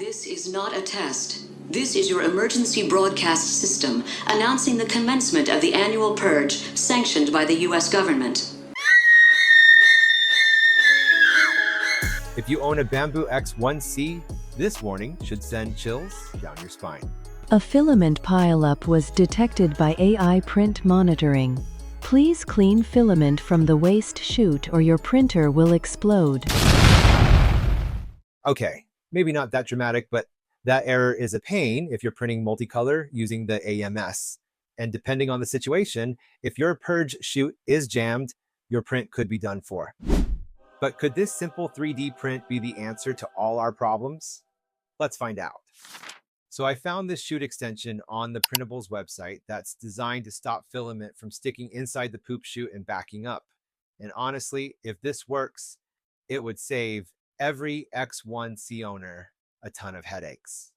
This is not a test. This is your emergency broadcast system announcing the commencement of the annual Purge sanctioned by the U.S. government. If you own a Bambu X1C, this warning should send chills down your spine. A filament pileup was detected by AI print monitoring. Please clean filament from the waste chute or your printer will explode. Okay, maybe not that dramatic, but that error is a pain if you're printing multicolor using the AMS. And depending on the situation, if your Purge chute is jammed, your print could be done for. But could this simple 3D print be the answer to all our problems? Let's find out. So I found this chute extension on the Printables website that's designed to stop filament from sticking inside the poop chute and backing up. And honestly, if this works, it would save every X1C owner a ton of headaches.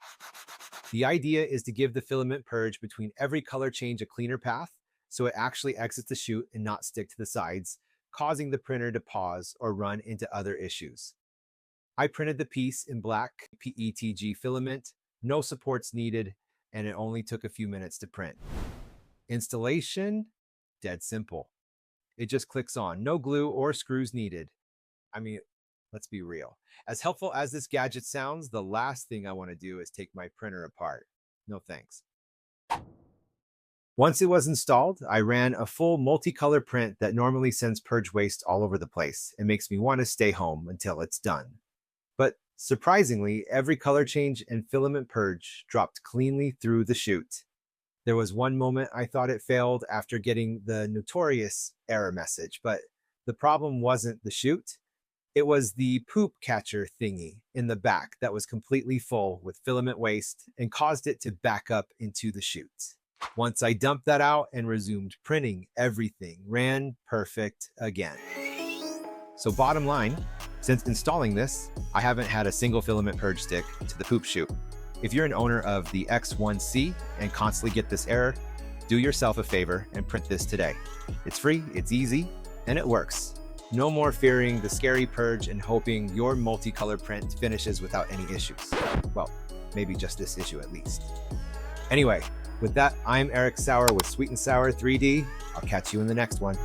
The idea is to give the filament purge between every color change a cleaner path, so it actually exits the chute and not stick to the sides, causing the printer to pause or run into other issues. I printed the piece in black PETG filament, no supports needed, and it only took a few minutes to print. Installation, dead simple. It just clicks on, no glue or screws needed. I mean, let's be real. As helpful as this gadget sounds, the last thing I want to do is take my printer apart. No thanks. Once it was installed, I ran a full multicolor print that normally sends purge waste all over the place and makes me want to stay home until it's done. But surprisingly, every color change and filament purge dropped cleanly through the chute. There was one moment I thought it failed after getting the notorious error message, but the problem wasn't the chute. It was the poop catcher thingy in the back that was completely full with filament waste and caused it to back up into the chute. Once I dumped that out and resumed printing, everything ran perfect again. So bottom line, since installing this, I haven't had a single filament purge stick to the poop chute. If you're an owner of the X1C and constantly get this error, do yourself a favor and print this today. It's free, it's easy, and it works. No more fearing the scary purge and hoping your multicolor print finishes without any issues. Well, maybe just this issue at least. Anyway, with that, I'm Eric Sauer with Sweet and Sour 3D. I'll catch you in the next one.